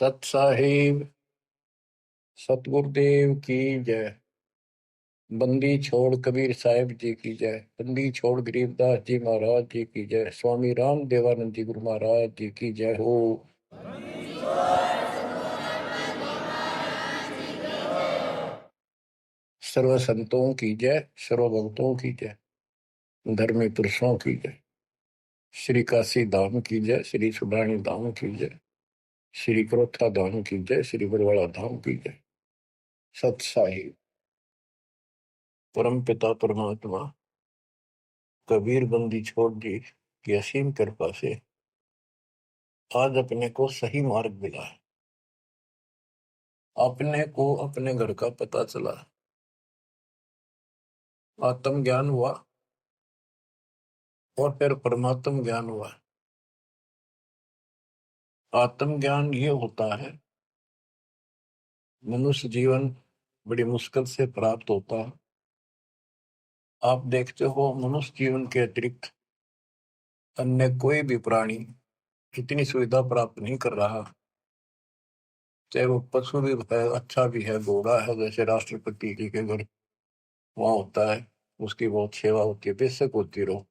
सत साहिब सतगुरुदेव की जय। बंदी छोड़ कबीर साहिब जी की जय। बंदी छोड़ गरीबदास जी महाराज जी की जय। स्वामी राम देवानंद जी गुरु महाराज जी की जय हो। सर्व संतों की जय, सर्व भक्तों की जय, धर्मी पुरुषों की जय। श्री काशी धाम की जय, श्री सुब्राणी धाम की जय, श्री क्रोथा धाम की जय, श्री बरवाड़ा धाम की जय। सत साहिब परम पिता परमात्मा कबीर बंदी छोड़ जी की असीम कृपा से आज अपने को सही मार्ग मिला है। अपने को अपने घर का पता चला, आत्म ज्ञान हुआ और फिर परमात्म ज्ञान हुआ। आत्म ज्ञान ये होता है, मनुष्य जीवन बड़ी मुश्किल से प्राप्त होता है। आप देखते हो मनुष्य जीवन के अतिरिक्त अन्य कोई भी प्राणी इतनी सुविधा प्राप्त नहीं कर रहा। चाहे वो पशु भी है, अच्छा भी है, घोड़ा है, जैसे राष्ट्रपति जी के घर वहां होता है, उसकी बहुत सेवा होती है, बेशक होती रहो।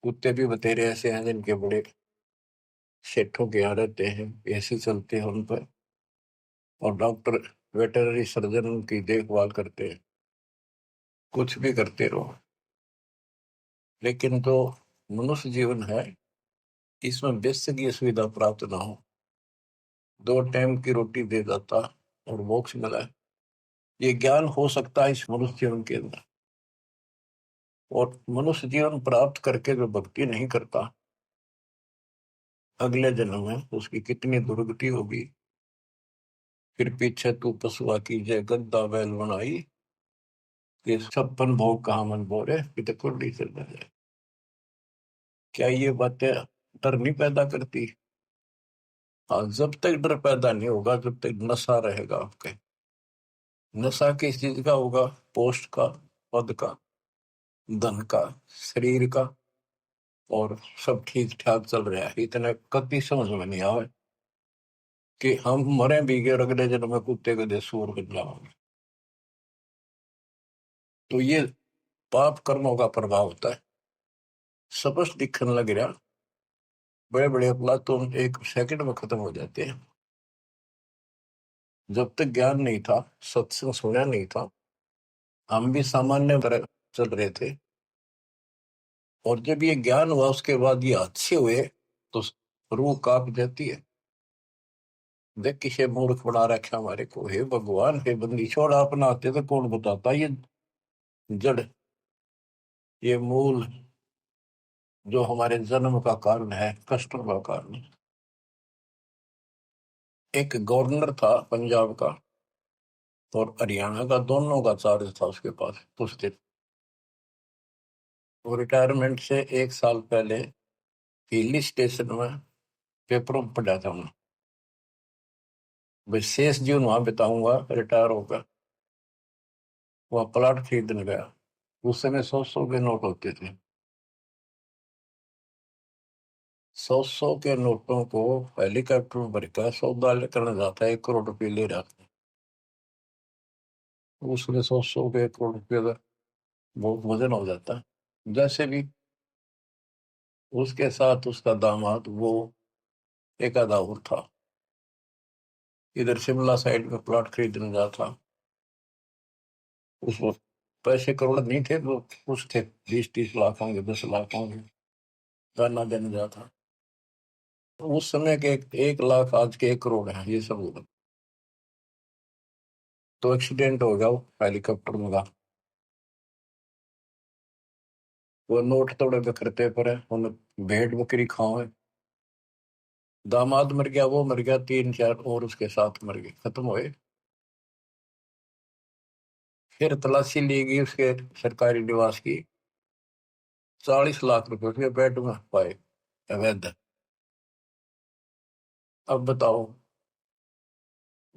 कुत्ते भी बतेरे ऐसे हैं जिनके बड़े सेठों के यहाँ रहते हैं, ऐसे चलते हैं उन पर, और डॉक्टर वेटरनरी सर्जन उनकी देखभाल करते हैं। कुछ भी करते रहो, लेकिन जो मनुष्य जीवन है इसमें बेशक ये सुविधा प्राप्त ना हो, 2 टाइम की रोटी दे जाता और मोक्ष मिला है, ये ज्ञान हो सकता है इस मनुष्य जीवन के अंदर। और मनुष्य जीवन प्राप्त करके जो भक्ति नहीं करता, अगले जन्म में उसकी कितनी दुर्गति होगी। फिर पीछे तू पशुआ की जय गद्दा बैल बनाई, ये 56 भोग कहा मन बोरे कि कुंडी चल जाए। क्या ये बातें डर नहीं पैदा करती? हाँ, जब तक डर पैदा नहीं होगा, जब तक नशा रहेगा आपके। नशा किस चीज का होगा? पोस्ट का, पद का, धन का, शरीर का, और सब ठीक ठाक चल रहा है, इतने कति समझ में नहीं आवे कि हम मरे भी गए और अगले जन्म में कुत्ते गधे सूअर बन जाओगे। तो ये पाप कर्मों का प्रभाव होता है, स्पष्ट दिखने लग रहा। बड़े बड़े अपराध तो 1 सेकंड में खत्म हो जाते हैं। जब तक ज्ञान नहीं था, सत्संग सुना नहीं था, हम भी सामान्य तरह चल रहे थे, और जब ये ज्ञान हुआ उसके बाद ये अच्छे हुए तो रूह कांप जाती है। देख किसे मूर्ख बना रखा हमारे को, हे भगवान, हे बंदी छोड़, आप ना आते तो कौन बताता ये जड़, ये मूल जो हमारे जन्म का कारण है, कष्टों का कारण। एक गवर्नर था पंजाब का और हरियाणा का, दोनों का चार्ज था उसके पास उस दिन। वो रिटायरमेंट से 1 साल पहले हिली स्टेशन में पेपरों में पढ़ा था उन्होंने, भाई शेष जीवन वहां बिताऊंगा रिटायर होकर। वह प्लाट खरीदने गया। उस समय 100-100 के नोट होते थे। 100-100 के नोटों को हेलीकॉप्टर में भरकर सौदा करने जाता है, 1 करोड़ रुपये ले रहा था। उसने 100-100 के 1 करोड़ रुपये का बहुत वजन हो जाता है। जैसे भी उसके साथ उसका दामाद, वो एक आधा और था, इधर शिमला साइड में प्लॉट खरीदने जा था। उस वक्त पैसे करोड़ नहीं थे, वो कुछ थे, 20-30 लाख होंगे, 10 लाख होंगे, गाना देने जा था। तो उस समय के 1 लाख आज के 1 करोड़ है, ये सब होगा। तो एक्सीडेंट हो गया वो हेलीकॉप्टर में का। वो नोट तोड़े बिखरते पड़े, उन्हें भेड़ बकरी खाओ। दामाद मर गया, वो मर गया, 3-4 और उसके साथ मर गए, खत्म हुए। फिर तलाशी ली गई उसके सरकारी निवास की, 40 लाख रुपए के बेड में पाए अवैध। अब बताओ,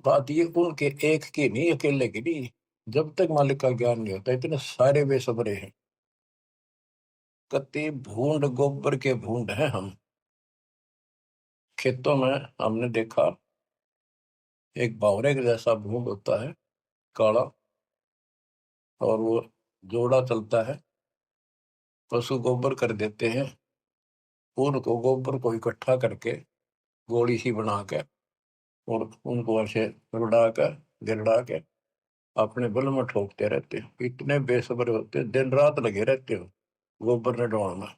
बात ये उनके एक की नहीं, अकेले की नहीं। जब तक मालिक का ज्ञान नहीं होता, इतने सारे बेसब्रे हैं, कति भूंड गोबर के भूंड हैं हम। खेतों में हमने देखा एक बावरे के जैसा भूंड होता है, काला, और वो जोड़ा चलता है। पशु गोबर कर देते हैं, उनको गोबर को इकट्ठा करके गोली सी बना के, और उनको ऐसे रुड़ा कर गिरड़ा के अपने बल में ठोकते रहते हैं। इतने बेसब्र होते हैं, दिन रात लगे रहते हो गोबर ने ढोना।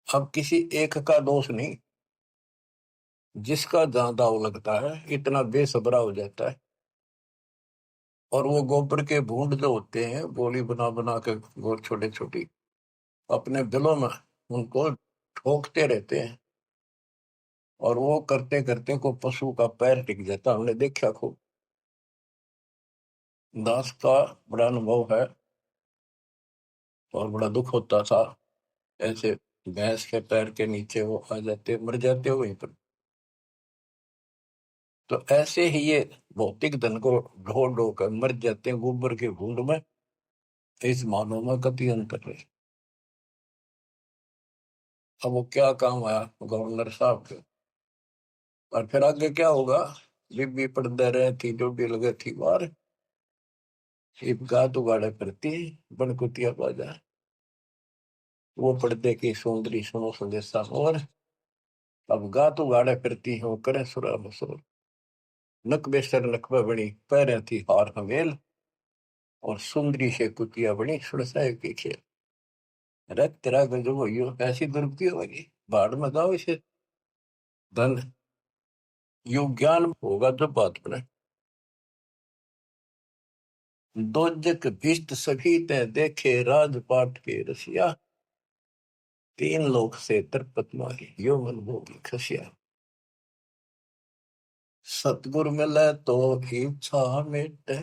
अब किसी एक का दोष नहीं, जिसका जहां दाव लगता है इतना बेसब्रा हो जाता है। और वो गोबर के बूंद जो होते हैं, गोली बना बना के गोल छोटे छोटी, अपने दिलों में उनको ठोकते रहते हैं। और वो करते करते को पशु का पैर टिक जाता, हमने देखा खूब। दास का बड़ा अनुभव है, और बड़ा दुख होता था। ऐसे भैंस के पैर के नीचे वो आ जाते, मर जाते वहीं पर। तो ऐसे ही ये भौतिक धन को ढो ढो कर मर जाते हैं गोबर के घूंड में। इस मानव में कति अंतर है। अब वो क्या काम आया गवर्नर साहब के, और फिर आगे क्या होगा। बीबी पढ़ते रहे थी, जो भी लगे थी बाहर, इब गात उगाड़े करती बनकुतिया बाजा। वो पर्दे की सुंदरी सुनो संदेशा, और अब गात उगाड़े फिरती है, वो करे सुरा बसोर। नक बेसर नकबा बनी पैर थी हार हवेल, और सुंदरी से कुतिया बनी सुरसाए की खेल। अरे तेरा गजब हो, ऐसी दुर्गति होगी, बाढ़ में गाओ इसे। धन यु ज्ञान होगा जब बात बने। दोजक भिष्ट सभी ते देखे राजपाट के रसिया, तीन लोक से तरपत मारी यो मन भोगी खसिया। सतगुर मिले तो इच्छा मिटे,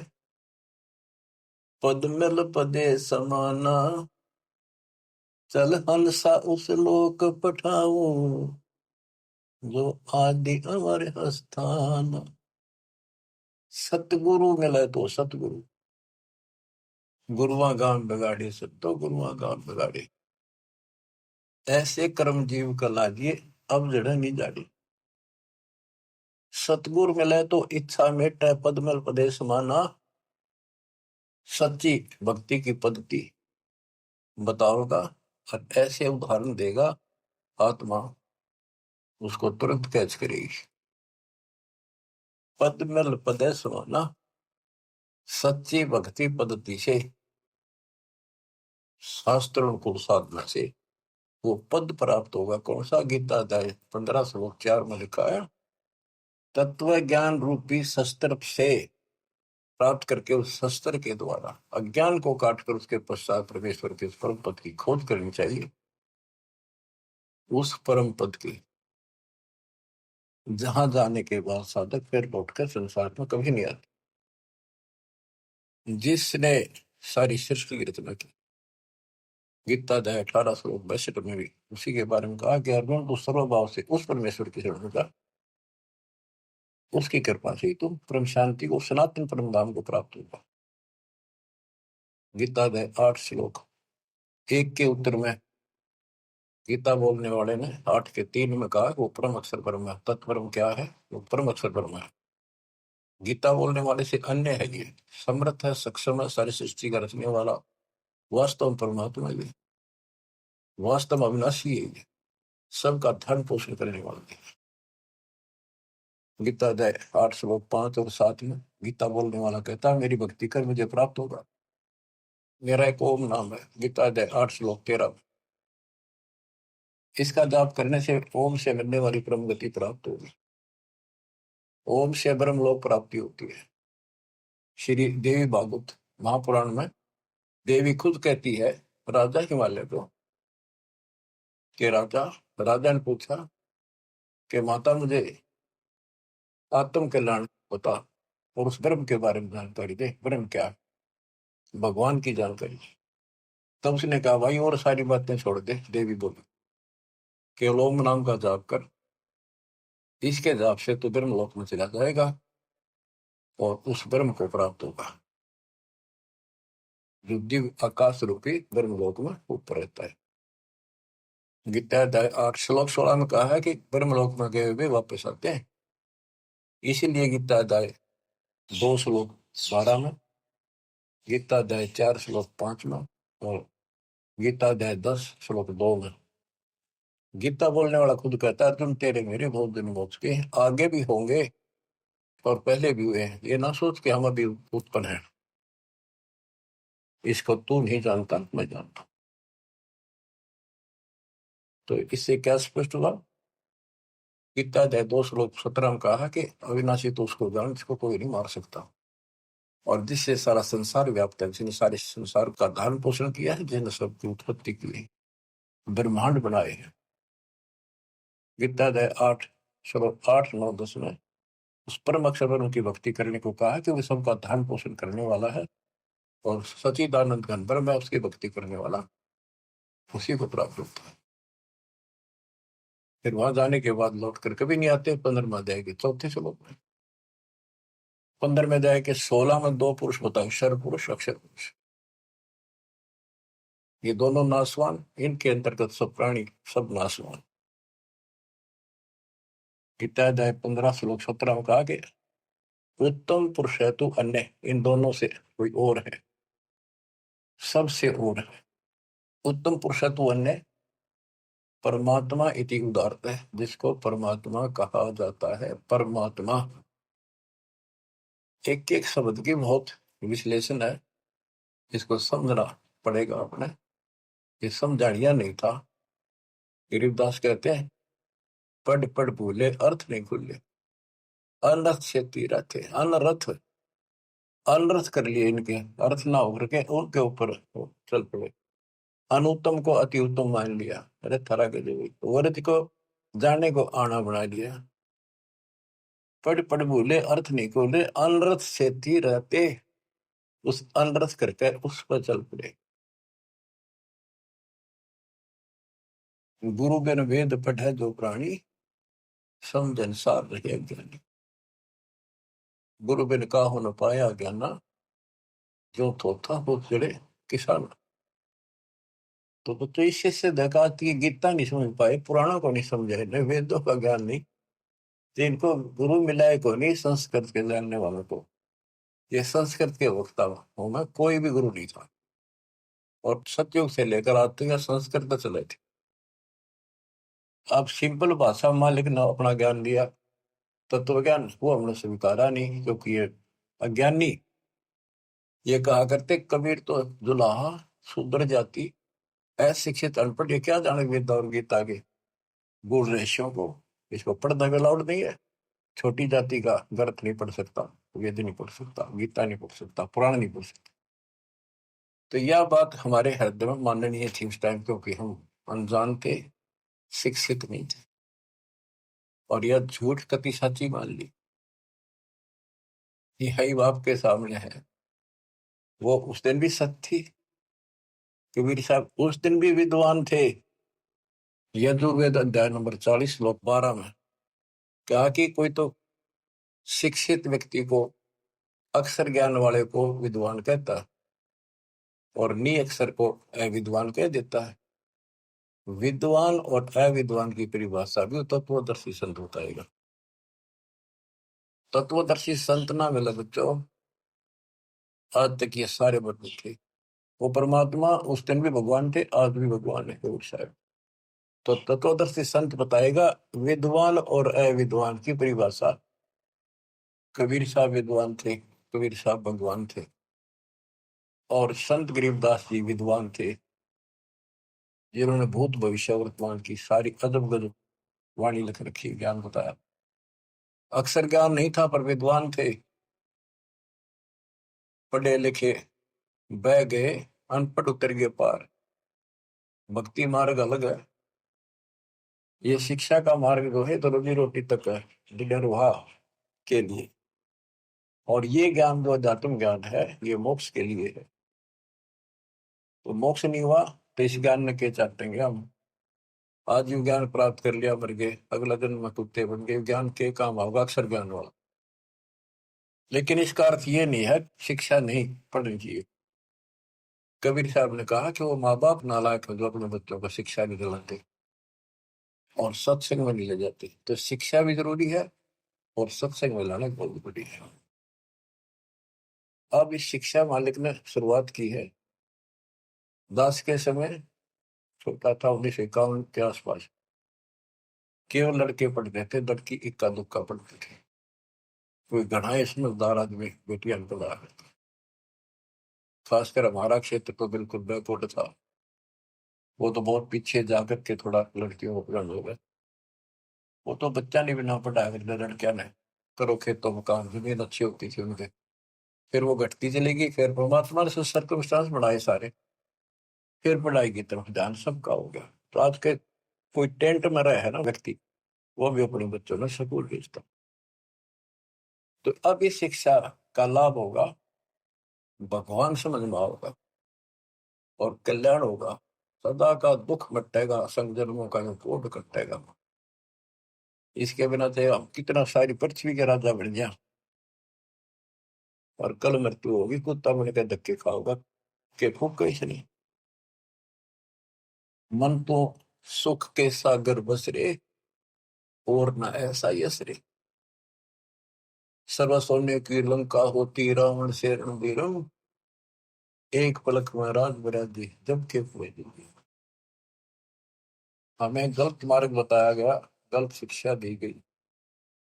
पद मिल पदे समाना। चल हंसा उस लोक पठाऊं, जो आदि अमर स्थान। सतगुरु मिले तो सतगुरु, गुरुआ गाम बिगाड़े सब तो गुरुआ गाम बिगाड़े। ऐसे कर्म जीव का लागिए, अब जड़ नहीं जाड़ी। सतगुरु मिले तो इच्छा मेटे, पद मिल पदे समाना। सच्ची भक्ति की पद्धति बताओगा, और ऐसे उदाहरण देगा, आत्मा उसको तुरंत कैच करेगी। पद मिल पदे समाना, सच्ची भक्ति पद्धति से, शास्त्र अनुकूल साधना से वो पद प्राप्त होगा। कौन सा? गीता अध्याय 15 श्लोक 4 में लिखा है, तत्व ज्ञान रूपी शस्त्र से प्राप्त करके, उस शस्त्र के द्वारा अज्ञान को काटकर उसके पश्चात परमेश्वर के परम पद की खोज करनी चाहिए। उस परम पद की जहां जाने के बाद साधक फिर लौटकर संसार में कभी नहीं आता। जिसने सारी सृष्टि की रचना की, गीता अध्याय 18 श्लोक 62 में भी उसी के बारे में कहा कि अर्जुन तो सर्वभाव से उस परमेश्वर की शरण का, उसकी कृपा से ही तुम परम शांति को, सनातन परम धाम को प्राप्त होगा। गीता अध्याय 8 श्लोक 1 के उत्तर में गीता बोलने वाले ने 8 के 3 में कहा वो परम अक्षर परम है। तत्परम क्या है? वो परम अक्षर परम है। गीता बोलने वाले से अन्य है, ये समर्थ है, सक्षम है, सारी सृष्टि का रचने वाला, वास्तव में परमात्मा है, वास्तव में अविनाशी है, ये सबका धर्म पोषण करने वाला है। गीता अध्याय 8 श्लोक 5 और 7 में गीता बोलने वाला कहता है, मेरी भक्ति कर मुझे प्राप्त होगा। मेरा एक ओम नाम है। गीता अध्याय 8 श्लोक 13 में इसका जाप करने से ओम से मिलने वाली परम गति प्राप्त होगी। ओम से ब्रह्म लोक प्राप्ति होती है। श्री देवी भागवत महापुराण में देवी खुद कहती है राजा हिमालय को, कि राजा ने पूछा कि माता मुझे आत्म कल्याण बता, और उस ब्रह्म के बारे में जानकारी दे, ब्रह्म क्या है, भगवान की जानकारी। तब उसने कहा भाई और सारी बातें छोड़ दे। देवी बोली केवल ओम नाम का जाप कर, इसके जाप से तो ब्रह्म लोक में चला जाएगा और उस ब्रह्म को प्राप्त होगा, जो दिव्य आकाश रूपी ब्रह्म लोक में ऊपर रहता है। गीता 8 श्लोक 16 में कहा है कि ब्रह्म लोक में गए हुए वापस आते हैं। इसीलिए गीता अध्याय 2 श्लोक 12 में, गीता अध्याय 4 श्लोक 5 में, और गीता अध्याय 10 श्लोक 2 में गीता बोलने वाला खुद कहता है, अर्जुन तेरे मेरे बहुत दिन हो चुके हैं, आगे भी होंगे और पहले भी हुए हैं। ये ना सोच के हम अभी उत्पन्न है, इसको तू नहीं जानता, मैं जानता। तो इससे क्या स्पष्ट हुआ? गीता अध्याय 2 श्लोक 17 में कहा कि अविनाशी तो उसको जान जिसको कोई नहीं मार सकता, और जिससे सारा संसार व्याप्त है, जिसने सारे संसार का धारण पोषण किया है, जिसने सबकी उत्पत्ति की है, ब्रह्मांड बनाए हैं। गीता अध्याय 8 श्लोक 8, 9, 10 में उस परम अक्षर पर उनकी भक्ति करने को कहा कि वे सबका धारण पोषण करने वाला है, और सचिदानंद घन ब्रह्म है, उसकी भक्ति करने वाला उसी को प्राप्त होता है। फिर वहां जाने के बाद लौट कर कभी नहीं आते। 15वें अध्याय के 4थे श्लोक में, 15वें अध्याय के 16 में 2 पुरुष बताए, शर पुरुष, अक्षर पुरुष। ये दोनों नासवान, इनके अंतर्गत सब प्राणी, सब नासवान। गीता अध्याय 15 श्लोक 17 में कहा गया, उत्तम पुरुष है तू अन्य, इन दोनों से कोई और है, सबसे और है। उत्तम पुरुष है तू अन्य, परमात्मा इति उदारत है, जिसको परमात्मा कहा जाता है। परमात्मा एक एक शब्द की बहुत विश्लेषण है, इसको समझना पड़ेगा अपने। ये समझाड़िया नहीं था। गरीबदास कहते हैं, पढ़ पढ़ भूले अर्थ नहीं खुले, अनर्थ से तीरा थे, अनर्थ अनर्थ कर लिए, इनके अर्थ ना होकर के उनके ऊपर चल पड़े। अनुत्तम को अति उत्तम मान लिया, अरे थरा के जो वर्थ को जाने को आना बना लिया। पढ़ पढ़ भूले अर्थ नहीं खोले, अनर्थ से थी रहते, उस अनर्थ करके उस पर चल पड़े। गुरु बिन वेद पढ़े जो प्राणी, समझन सार रहे ज्ञानी। गुरु बिन का हो न पाया ज्ञाना, जो थोथा हो चढ़े किसान। तो बच्चों इससे से देखा कि गीता नहीं समझ पाए, पुराणों को नहीं समझे, न वेदों का ज्ञान नहीं, तो इनको गुरु मिला है को नहीं, संस्कृत के जानने वालों को। ये संस्कृत के वक्ता हूं मैं, कोई भी गुरु नहीं था, और सतयुग से लेकर आज तक संस्कृत चले थे। अब सिंपल भाषा मालिक ने अपना ज्ञान दिया, तत्व ज्ञान, वो हमने स्वीकारा नहीं, क्योंकि ये अज्ञानी। ये कहा करते कबीर तो जुलाहा शूद्र जाति, अशिक्षित अनपढ़, ये क्या जाने वेद और गीता के गुण रेशों को, इसको पढ़ना भी अलाउड नहीं है। छोटी जाति का ग्रंथ नहीं पढ़ सकता, वेद नहीं पढ़ सकता, गीता नहीं पढ़ सकता, पुराण नहीं पढ़ सकता। तो यह बात हमारे हृदय में माननीय थी उस टाइम, क्योंकि हम अनजान थे, शिक्षित नहीं थे, और यह झूठ कति सच्ची मान ली। ये हई बाप के सामने है, वो उस दिन भी सत्य थी। कबीर साहब उस दिन भी विद्वान थे। यजुर्वेद अध्याय नंबर 40 श्लोक 12 में कहा कि कोई तो शिक्षित व्यक्ति को, अक्षर ज्ञान वाले को विद्वान कहता है, और नी अक्षर को अविद्वान कह देता है। विद्वान और अविद्वान की परिभाषा भी तत्वदर्शी संत बताएगा। तत्वदर्शी संत ना मिले बच्चों, आज तक ये सारे बदल थे। वो परमात्मा उस दिन भी भगवान थे, आज भी भगवान है कबीर साहब। तो तत्वदर्शी संत बताएगा विद्वान और अविद्वान की परिभाषा। कबीर साहब विद्वान थे, कबीर साहब भगवान थे, और संत गरीबदास जी विद्वान थे, जिन्होंने भूत भविष्य वर्तमान की सारी अजब गजब वाणी लिख रखी, ज्ञान बताया। अक्षर ज्ञान नहीं था पर विद्वान थे, पढ़े लिखे बह गए, अनपढ़ उतर गए पार। भक्ति मार्ग अलग है, ये शिक्षा का मार्ग जो है तो रोजी रोटी तक है, निर्वाह के लिए। और ये ज्ञान जो अध्यात्म ज्ञान है, ये मोक्ष के लिए है। तो मोक्ष नहीं हुआ तो इस ज्ञान में के चाटेंगे हम। आज ये ज्ञान प्राप्त कर लिया, मर गए, अगला जन्म में कुत्ते बन गए, ज्ञान के काम होगा अक्षर ज्ञान वाला। लेकिन इसका अर्थ ये नहीं है शिक्षा नहीं पढ़नी चाहिए। कबीर साहब ने कहा कि वो माँ बाप नालायक है जो अपने बच्चों को शिक्षा नहीं दिलाते और सत्संग में नहीं ले जाते। तो शिक्षा भी जरूरी है और सत्संग में लाना बहुत बड़ी है। अब इस शिक्षा मालिक ने शुरुआत की है। दास के समय छोटा था, 1951 के आसपास, केवल लड़के पढ़ते थे, लड़की इक्का दुक्का पढ़ते थे। कोई घना ही समझदार आदमी बेटियां पढ़ा है। खासकर हमारा क्षेत्र तो बिल्कुल बैकवर्ड था। वो तो बहुत पीछे जाकर के थोड़ा लड़कियों को पढ़ाने हो गए। वो तो बच्चा नहीं बिना पढ़ाया करते लड़कियां ने। करो खेतों में काम, जमीन अच्छी होती थी उनके। फिर वो घटती चलेगी, फिर परमात्मा ने सर्कमस्टांस बनाए सारे, फिर पढ़ाई की तरफ ध्यान सबका हो गया। तो आज के कोई टेंट में रहे है ना व्यक्ति, वो भी अपने बच्चों ने स्कूल भेजता। तो अब इस शिक्षा का लाभ होगा, भगवान समझ में होगा और कल्याण होगा। सदा का दुख मिटेगा, संग जन्मों का जो कोड कटेगा। इसके बिना तो हम कितना सारी पृथ्वी के राजा बन गया, और कल मृत्यु होगी, कुत्ता बन के धक्के खाओगा के फूक कैसे नहीं। मन तो सुख के सागर बसरे, और न ऐसा यसरे। सर्व सोने की लंका होती, रावण से रणधीरम। एक पलक में राज बराजी, जब के हुए दी। हमें गलत मार्ग बताया गया, गलत शिक्षा दी गई।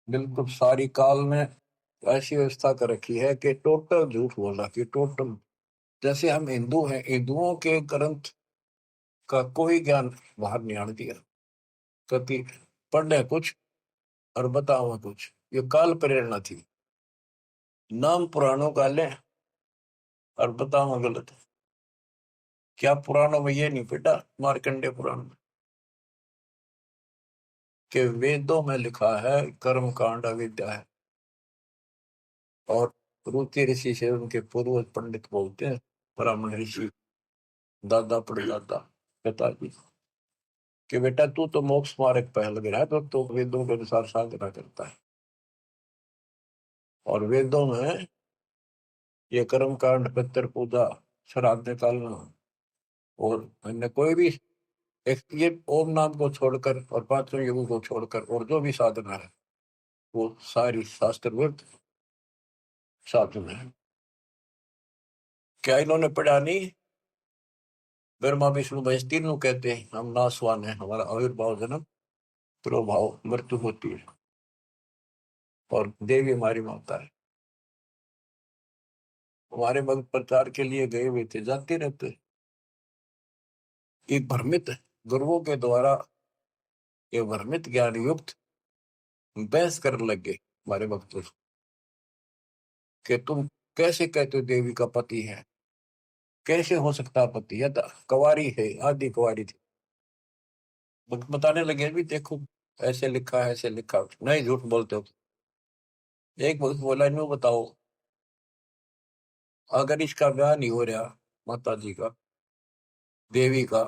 बिल्कुल सारी काल में ऐसी व्यवस्था कर रखी है कि टोटल झूठ बोला, कि टोटल। जैसे हम हिंदू हैं, हिंदुओं के ग्रंथ का कोई ज्ञान बाहर नहीं आने दिया। कभी पढ़ने कुछ और बताओ कुछ, ये काल प्रेरणा थी। नाम पुराणों का लें और बताओ गलत। क्या पुराणों में ये नहीं पढ़ा, मार्कंडे पुराण में, कि वेदों में लिखा है कर्म कांड अविद्या है। और रुचि ऋषि से उनके पूर्वज पंडित बोलते हैं, ब्राह्मण ऋषि, दादा परदादा, पिताजी, कि बेटा तू तो मोक्ष मार्ग पे लग रहा है, तो वेदों के अनुसार साधना करता है। और वेदों में ये कर्म कांड, पितृ पूजा, श्राद्ध निकालना, और अन्य कोई भी एक ये ओम नाम को छोड़कर और पांचों युगों को छोड़कर और जो भी साधना है, वो सारी शास्त्रविद साधना है। क्या इन्होंने पढ़ा नहीं? ब्रह्मा विष्णु महेश तीनों कहते हैं हम नासवान है, हमारा आविर्भाव जन्म प्रभाव मृत्यु होती है, और देवी हमारी माता है। हमारे भक्त प्रचार के लिए गए हुए थे, जाते रहते। एक भ्रमित गुरुओं के द्वारा ये भ्रमित ज्ञान युक्त बहस करने लग गए हमारे भक्त कि तुम कैसे कहते हो देवी का पति है, कैसे हो सकता पति, या तो कुंवारी है, आदि कुंवारी थी। बताने लगे भी देखो ऐसे लिखा है, ऐसे लिखा, नहीं झूठ बोलते हो। एक भक्त बोला इन्हों बताओ, अगर इसका ब्याह नहीं हो रहा माता जी का, देवी का,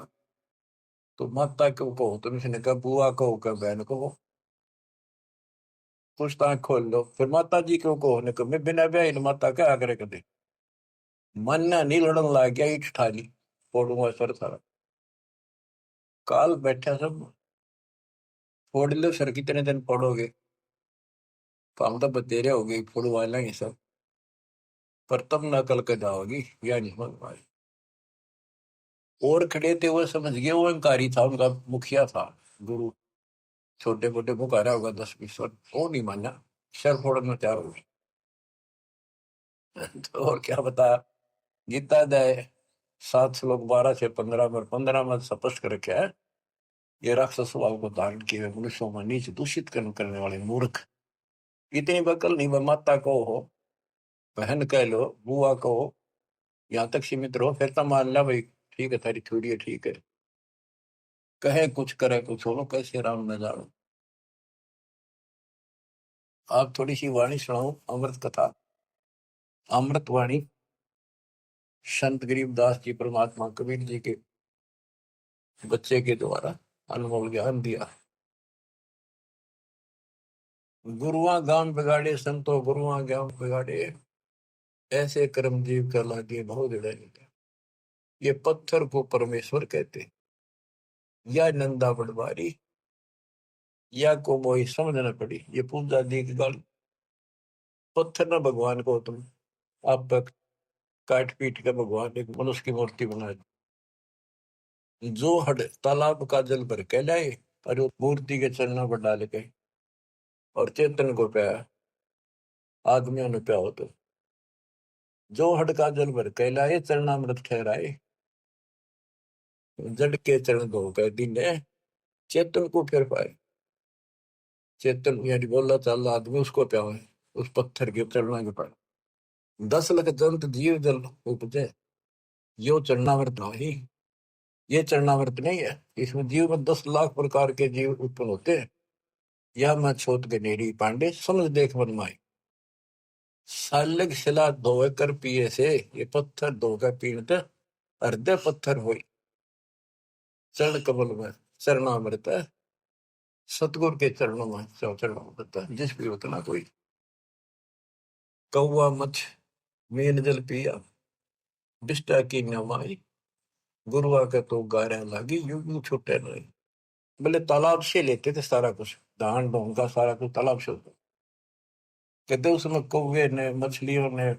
तो माता क्यों कहो तुम? इसने कहा बुआ कहो, क्या बहन कहो, पूछताछ खोल लो। फिर माता जी क्यों कहो ने कहा, मैं बिना ब्याह इन माता क्या आग्रह कर दे। मन नहीं लड़न लग गया, ईट ठा ली, फोड़ूंगा सर सारा। काल बैठा सब, फोड़ लो सर, कितने दिन फोड़ोगे? तो हम तो बतेरे हो गए, फोड़वा लेंगे सब, पर तब नकल के जाओगी, या नहीं समझ पाए। और खड़े थे वो समझ गए, वो अहंकारी था, उनका मुखिया था गुरु। छोटे मोटे पुकारा होगा 10-20 वर्ष, वो नहीं माना, सर फोड़ना तैयार हो गए। तो और क्या बताया, गीता अध्याय 7 श्लोक 12 से 15 में, 15 में स्पष्ट कर रखा है, ये राक्षस स्वभाव को धारण किए हुए मनुष्यों में नीच दूषित कर्म करने वाले मूर्ख। इतनी बकल नहीं, माता को हो, बहन कह लो, बुआ कहो, यहाँ तक सीमित रहो, फिर तो मान ला भाई ठीक है, थारी थोड़ी है, ठीक है। कहे कुछ करे कुछ हो, कैसे राम न जानो। आप थोड़ी सी वाणी सुनाओ, अमृत कथा, अमृत वाणी, संत गरीबदास जी परमात्मा कबीर जी के बच्चे के द्वारा अनमोल ज्ञान दिया। गुरुआ गांव बिगाड़े संतो, गुरुआ गांव बिगाड़े, ऐसे कर्म जीव कर लागे बहुत जड़े। ये पत्थर को परमेश्वर कहते, या नंदा पटवारी, या को मोही समझ न पड़ी, ये पूजा दी की गल। पत्थर ना भगवान को तुम आप काट पीट के भगवान एक मनुष्य की मूर्ति बना दी। जो हड तालाब का जल भर के लाए और वो मूर्ति के चरणों पर डाल के और चेतन को पाया, आदमियों ने प्या हो तो जो हड का जल भर के लाए चरणामृत ठहराए, जड़ के चरण धो के दीने चेतन को फिर पाए। चेतन यानी बोला चाल आदमी उसको प्या है, उस पत्थर के चरणों के पाए। 10 लाख जंत जीव जल उपजे, यो चरणामृत ही। ये चरणामृत नहीं है, इसमें जीव में 10 लाख प्रकार के जीव उत्पन्न होते हैं। यह मैं छोट गनेरी पांडे समझ देख मन माई। सालग शिला धोए कर पिए से, ये पत्थर धोकर पीते हृदय पत्थर होई। चरण कमल में चरणामृत है, सतगुरु के चरणों में चरणामृत है। जिस भी उतना कोई कौआ मछ मेन जल पिया, बिष्टा की नमाई, गुरुआ के तो गारा लागी, यूं यूं छुटे नहीं। बोले तालाब से लेते थे सारा कुछ, धान ढोंग का सारा कुछ तालाब से होता। कहते उसमें कौवे ने मछलियों ने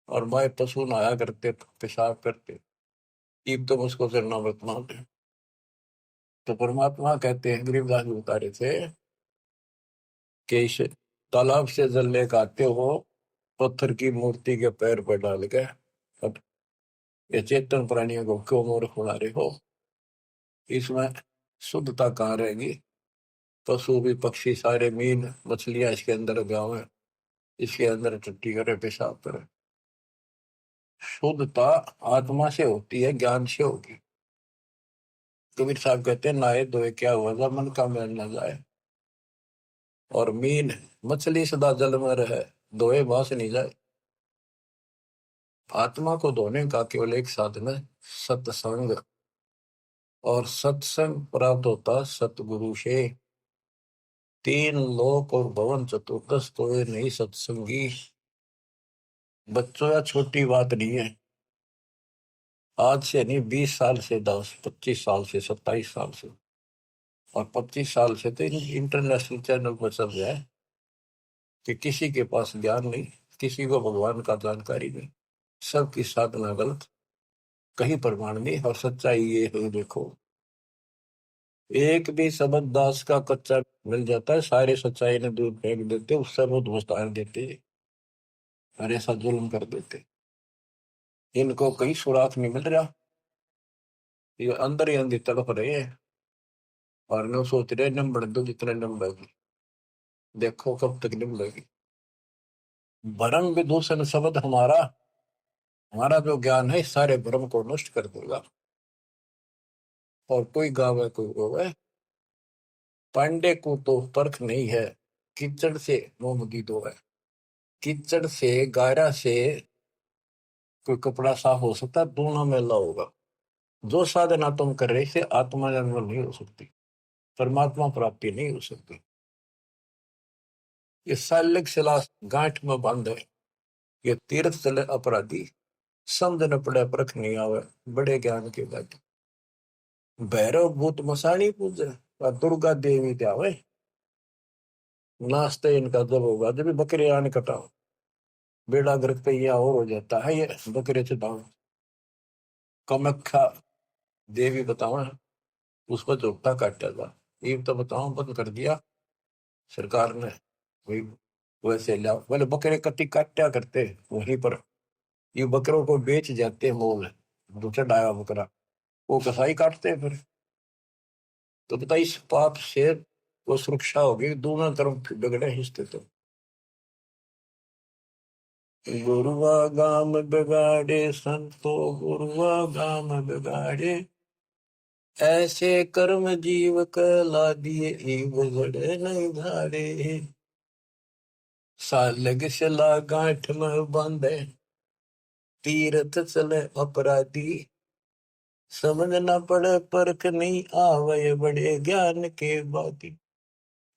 और माए पशु नहाया करते पेशाब करते। ईब तो उसको चरणामृत मानते। तो परमात्मा कहते हैं, गरीबदास जी बता रहे थे कि इस तालाब से जल लेकर आते हो, पत्थर की मूर्ति के पैर पर डाल के, अब ये चेतन प्राणियों को क्यों मूर्ख बना रहे हो? इसमें शुद्धता कहाँ रहेगी? पशु भी पक्षी सारे मीन मछलियां इसके अंदर गाँव है, इसके अंदर टट्टी करे पेशाब करे। शुद्धता आत्मा से होती है, ज्ञान से होगी। कबीर साहब कहते हैं, नहाए धोए क्या हुआ, मन का मैल न जाए। और मीन मछली सदा जल में रहे, धोए बास नहीं जाए। आत्मा को धोने का केवल एक साधन है, सत्संग। और सत्संग प्राप्त होता सतगुरु से। 3 लोक और भवन चतुर्दश तो ये नहीं सत्संगी। बच्चों या छोटी बात नहीं है। आज से नहीं, 20 साल से, 10 25 साल से, 27 साल से और 25 साल से तो इंटरनेशनल चैनल पर चल रहा है कि किसी के पास ज्ञान नहीं, किसी को भगवान का जानकारी नहीं, सबकी साधना गलत, कहीं प्रमाण नहीं। और सच्चाई ये है, देखो एक भी शब्द दास का कच्चा मिल जाता है, सारे सच्चाई ने दूर फेंक देते, उससे बहुत विस्तार देते और ऐसा जुल्म कर देते। इनको कहीं सुराग नहीं मिल रहा, ये अंदर ही अंदर तड़प रहे हैं और न सोच रहे नंबर दो जितने नंबर, देखो कब तक निकलेगी। भरम विदूषण शब्द हमारा, हमारा जो ज्ञान है सारे भ्रम को नष्ट कर देगा। और कोई गावे कोई रोवे, पांडे को तो परख नहीं है, कीचड़ से मोमगी दो है। कीचड़ से गारा से कोई कपड़ा साफ हो सकता है, दोनों मेला होगा। जो साधना तुम कर रहे से आत्मा जन्म नहीं हो सकती, परमात्मा प्राप्ति नहीं हो सकती। ये सालिक शिला गांठ में बंद है, ये तीर्थ चले अपराधी, समझ न पड़े परख नहीं आवे, बड़े ज्ञान के बाद। भैरव भूत मसाणी पूजे और दुर्गा देवी त्यावे, नाश्ते इनका जब होगा जब भी बकरे आने कटाओ, बेड़ा गर्क पे यह और हो जाता है। ये बकरे चटाओ, कमख्या देवी बताओ, उस पर चौकटा काटा था। ये तो बताओ बंद कर दिया सरकार ने, वही वैसे लाओ, बोले बकरे कति काटा करते वहीं पर, ये बकरों को बेच जाते हैं मोल, दूसरा डाया बकरा वो कसाई काटते हैं फिर। तो बता इस पाप से वो सुरक्षा होगी, दोनों तरफ बिगड़े हिस्से तो। गुरुआ गाम बिगाड़े संतो, गुरुआ गाम बिगाड़े, ऐसे कर्म जीव कला दिए ईव जड़े नहीं धारे। सालग सला गांठ में बांधे, तीरथ चले अपराधी, समझ न पड़े परख नहीं आवे, बड़े ज्ञान के बाती।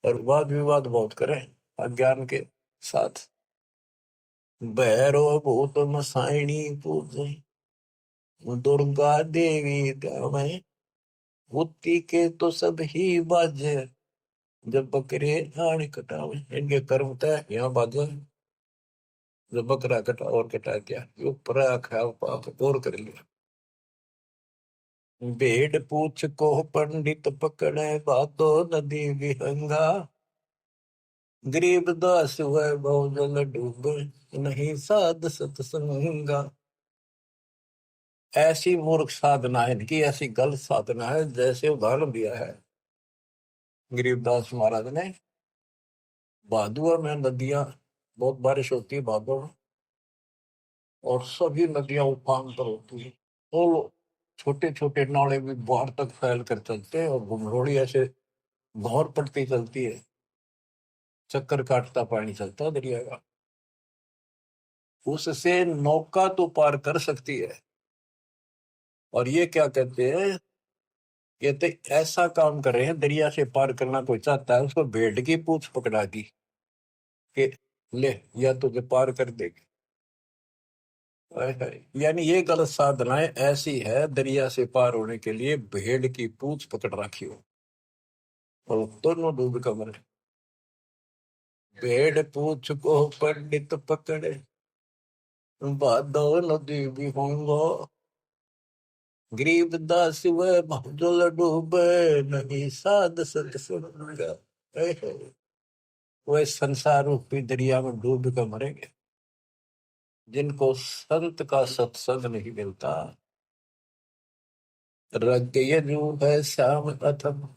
और वाद विवाद बहुत करें अज्ञान के साथ। भैरो भूत मसाइणी पूजे, दुर्गा देवी गावे, बुद्धि के तो सब ही बाजे, जब बकरे आने कटावे। इनके कर्म तय यहाँ बाजे, जो बकरा कटा और कटा गया, यो परा खाओ पाप और कर लिया। भेड़ पूछ को पंडित पकड़े, बातो नदी विहंगा। गरीब दास हुए बहुजन डूबे, नहीं साध सत्संगा। ऐसी मूर्ख साधना है इनकी, ऐसी गलत साधना है। जैसे उदाहरण दिया है गरीबदास महाराज ने, भादुआ में नदियां, बहुत बारिश होती है भादुआ में, और सभी नदियां उफान पर होती है। तो छोटे छोटे नाले भी बाहर तक फैल कर चलते हैं, और घुमरोड़ी ऐसे भौर पड़ती चलती है, चक्कर काटता पानी चलता है दरिया का। उससे नौका तो पार कर सकती है। और ये क्या कहते हैं, कहते ऐसा काम कर रहे हैं, दरिया से पार करना कोई चाहता है उसको भेड़ की पूंछ पकड़ा दी कि ले, या तुझे पार कर देगी। हाय हाय। यानी ये गलत साधनाएं ऐसी है, दरिया से पार होने के लिए भेड़ की पूंछ पकड़ रखी हो, और दोनों डूब कर मरे। भेड़ पूंछ को पंडित पकड़े, बादो नदी भी होंगो। गरीब दास वह भजल डूबे, नहीं साध सत्संगा। हाय हाय। वह संसार रूपी दरिया में डूब कर मरेंगे जिनको संत का सत्संग नहीं मिलता। रग यजु है श्याम अथम,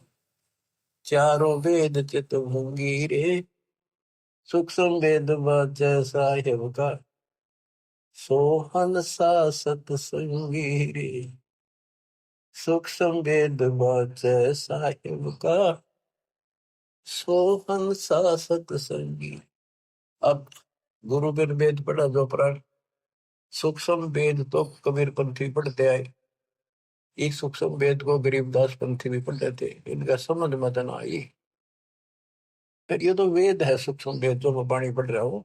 चारों वेद चित होंगी रे। सूक्ष्म वेद वाच साहेब का, सोहन सा सत्संगी रे। सूक्ष्म वेद वाच साहेब का, सोहन सा सत्संगी। अब गुरु बिन वेद पढ़ा जो प्राण। सूक्ष्म वेद तो कबीर पंथी पढ़ते आए, इस सूक्ष्म वेद को गरीबदास पंथी भी पढ़ते थे, इनका समझ मत ना आई। फिर ये तो वेद है, सूक्ष्म वेद जो मैं वाणी पढ़ रहा हूँ,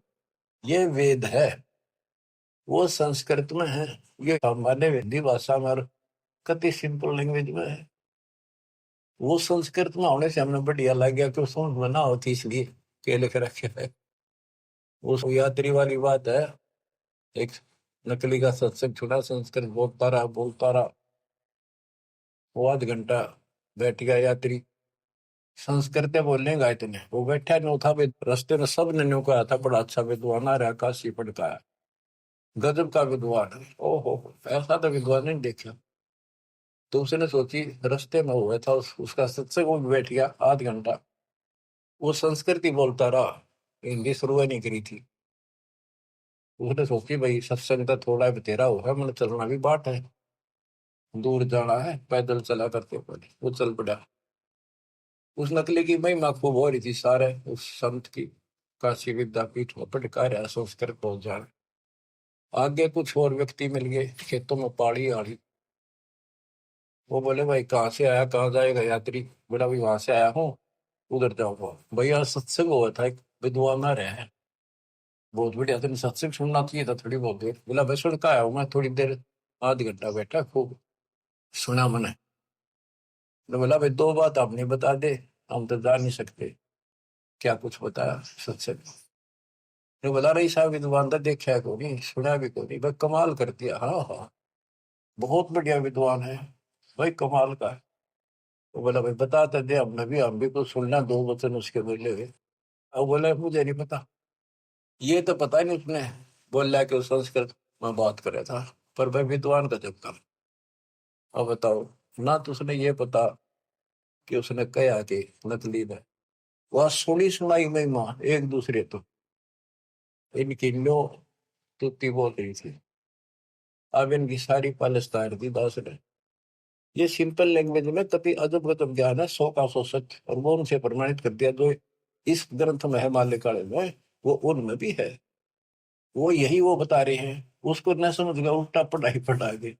ये वेद है। वो संस्कृत में है, ये सामान्य हिंदी भाषा में और कति सिंपल लैंग्वेज में है। वो संस्कृत में होने से हमें बढ़िया लग गया कि समझ में ना होती, इसलिए के लिख रखे है। उस यात्री वाली बात है, एक नकली का सत्संग छुड़ा, संस्कृत बोलता रहा, वो आध घंटा बैठ गया यात्री, संस्कृत बोलेगा इतने, वो बैठा नो था। रास्ते में सब ने न्यू कहा था बड़ा अच्छा विद्वान आ रहा, काशी पढ़ का है, गजब का विद्वान है। ओहो, ऐसा तो विद्वान नहीं देखा। तो उसने सोची, रास्ते में हुआ था उसका सत्संग, वो भी बैठ गया आध घंटा, वो संस्कृत ही बोलता रहा, हिंदी शुरू नहीं करी थी। उसने सोची भाई सत्संग तो थोड़ा बतेरा होगा, मैंने चलना भी बाट है, दूर जाना है, पैदल चला करते पड़े, वो चल पड़ा। उस नकली की महिमा खूब हो रही थी, सारे उस संत की, काशी विद्यापीठ में पटका रहा संस्कृत पहुंच जा रहा। आगे कुछ और व्यक्ति मिल गए, खेतों में पाड़ी आड़ी। वो बोले भाई कहाँ से आया, कहाँ जाएगा यात्री। बोला भाई वहां से आया हूँ, उधर जाऊंगा। भैया सत्संग हुआ था, एक विद्वान आ रहे हैं, बहुत बढ़िया, तुम सत्संग सुनना चाहिए था थोड़ी बहुत देर। बोला भाई सुन का आया हूँ मैं, थोड़ी देर, आध घंटा बैठा, खूब सुना मैंने। तो बोला भाई दो बात आप नहीं बता दे, हम तो जा नहीं सकते। क्या कुछ बताया सत्संग। तो बोला रही साहब विद्वान तो देखा है को नहीं, सुना भी को नहीं, भाई कमाल कर दिया। हाँ हाँ, बहुत बढ़िया विद्वान है भाई, कमाल का है। तो बोला भाई बताते दे, हम भी कुछ सुनना, दो वचन उसके बोले हुए। अब बोला मुझे नहीं पता। ये तो पता नहीं उसने बोला कि उस संस्कृत में बात कर रहा था, पर भाई विद्वान का जब काम। अब बताओ, ना तो उसने ये पता कि उसने कहा कि नकली ने, वह सुनी सुनाई महिमा एक दूसरे तो इनकी लो तुत्ती बोल रही थी। अब इनकी सारी पालिस्तान दी दास ने। ये सिंपल लैंग्वेज में कति अजब गजब ज्ञान है, सौ का सौ सच, और वो उनसे प्रमाणित कर दिया। जो इस ग्रंथ में है माल्यकाले में, वो उनमें भी है। वो यही वो बता रहे हैं, उसको न समझ गया, उल्टा पढ़ाई पढ़ा के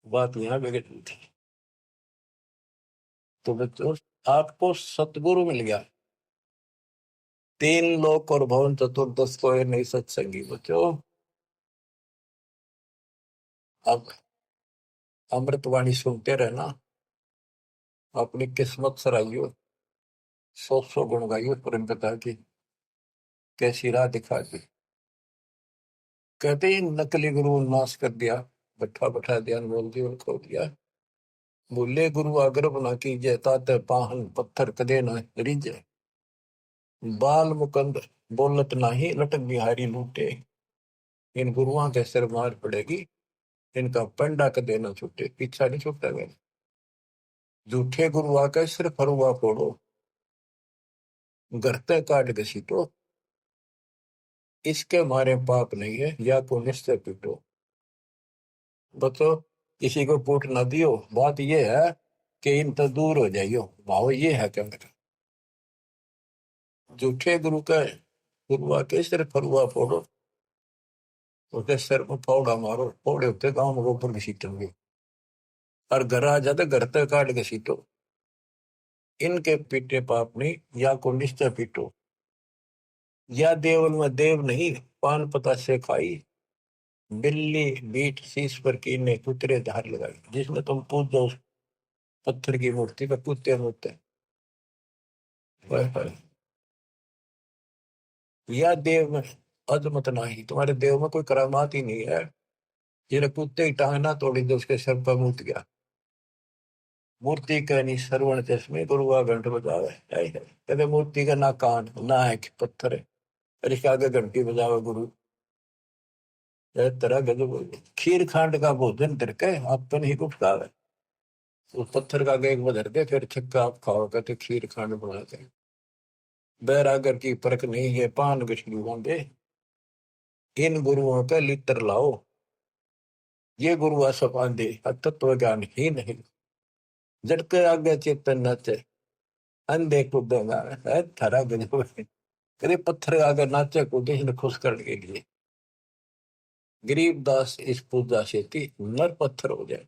बात यहाँ बिगड़ रही थी। तो बच्चों, आपको सतगुरु मिल गया, तीन लोक और भवन चतुर्दश को नहीं सत्संगी बच्चों। अब अमृतवाणी सुनते रहना, अपनी किस्मत सराइयो, सौ सौ गुण गाइयो परम पिता की, कैसी राह दिखा दी। कहते ही नकली गुरु नाश कर दिया, बैठा बैठा ध्यान बोल दिया खो दिया। बोले गुरु आग्रह बना कीजिए, तात पाहन पत्थर कदे न रिजे। बाल मुकंद बोलत नाही, लटक बिहारी लूटे। इन गुरुओं के सिर मार पड़ेगी, इनका पंडा कदे न छूटे। पीछा नहीं छूटा गया। झूठे गुरु आके सिर फरुआ फोड़ो, गरते काट घसीटो। इसके मारे पाप नहीं है, या को निश्चय पीटो। बतो किसी को पूट ना दियो। बात ये है कि इन तो दूर हो जाइयो। भाव ये है क्या मेरा। झूठे गुरु का गुरु आके सिर फरुआ फोड़ो, उसके सिर में फावड़ा मारो। फावड़े होते गांव में ऊपर घसीटेंगे, और घर आ जाते घर तक काट घसीटो। इनके पीटे पाप नहीं, या को निश्चय पीटो। या देवल में देव नहीं, पान पता से खाई। बिल्ली बीट शीश पर कीने कुतरे धार लगाई। जिसमें तुम पूजो पत्थर की मूर्ति पर कुत्ते होते। या देव में अजमत नहीं, तुम्हारे देव में कोई करामात ही नहीं है। जिन्हें कुत्ते की टांग ना तोड़ी तो उसके सर पर मूत गया। मूर्ति का नहीं श्रवण चश्मे, गुरु का घंट बजावे। कहते मूर्ति का ना कान ना है पत्थर है, और इसके आगे घंटी बजावे गुरु। तरह गजब। खीर खांड का भोजन तिरके अपन ही कुछ खावे। उस पत्थर का आगे एक बधर के फिर छक्का आप खाओ, कहते खीर खांड बनाते। बैरागर की परख नहीं है, पान गछलू बांधे। इन गुरुओं का लित्र लाओ, ये गुरु सपांदे तत्व ज्ञान ही नहीं। झटके आगे चेतन नाचे, अंधे कूदेगा। थारा गजब है। कभी पत्थर आगे नाचे कूदे इसने खुश करने के लिए। गरीब दास इस पूजा से नर पत्थर हो जाए।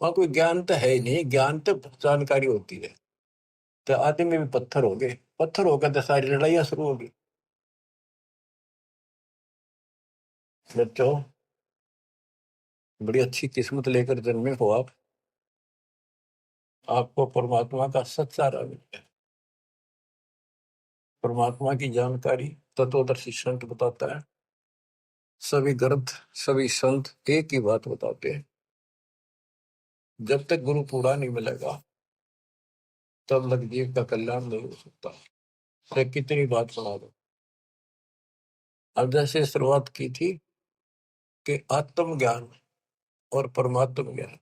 वहां कोई ज्ञान तो है ही नहीं, ज्ञान तो जानकारी होती है। तो आदमी भी पत्थर हो गए, पत्थर होकर तो सारी लड़ाइयां शुरू होगी। बच्चों, बड़ी अच्छी किस्मत लेकर जन्मे हो आप। आपको परमात्मा का सच्चा रंग है। परमात्मा की जानकारी तत्वदर्शी संत बताता है। सभी ग्रंथ सभी संत एक ही बात बताते हैं, जब तक गुरु पूरा नहीं मिलेगा तब लग जीव का कल्याण नहीं हो सकता। तो कितनी बात सुना दो। अब जैसे शुरुआत की थी कि आत्म ज्ञान और परमात्म ज्ञान।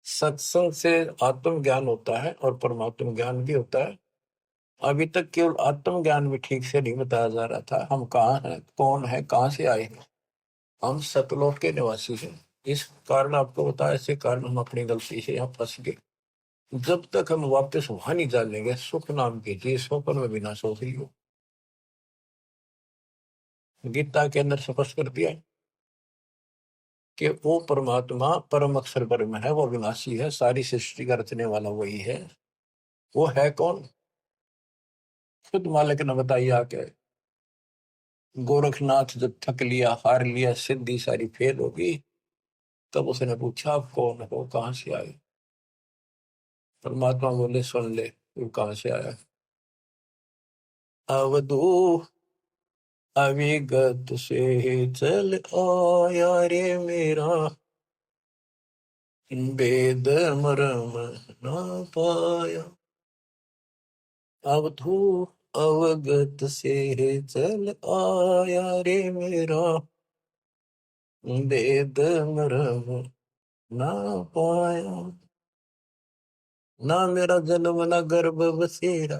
सत्संग से आत्म ज्ञान होता है और परमात्म ज्ञान भी होता है। अभी तक केवल आत्म ज्ञान भी ठीक से नहीं बताया जा रहा था। हम कहाँ हैं, कौन है, कहाँ से आए हैं। हम सतलोक के निवासी हैं। इस कारण आपको बताया, इसी कारण हम अपनी गलती से यहाँ फंस गए। जब तक हम वापस वहां नहीं जानेंगे, सुख नाम की चीज स्वप्न में बिना सो ही हो। गीता के अंदर स्पष्ट कर दिया कि वो परमात्मा परम अक्षर ब्रह्म है, वो विनाशी है, सारी सृष्टि का रचने वाला वही है। वो है कौन, खुद मालिक ने बताइए आके। गोरखनाथ जब थक लिया, हार लिया, सिद्धि सारी फेल होगी, तब उसने पूछा आप कौन हो, कहाँ से आए। परमात्मा बोले सुन ले, तू कहाँ से आया। अवधू अविगत से चल आया रे मेरा, वेद मरम ना पाया। अवधू अवगत से चल आया रे मेरा, वेद मरम ना पाया। ना मेरा जन्म ना गर्भ बसेरा,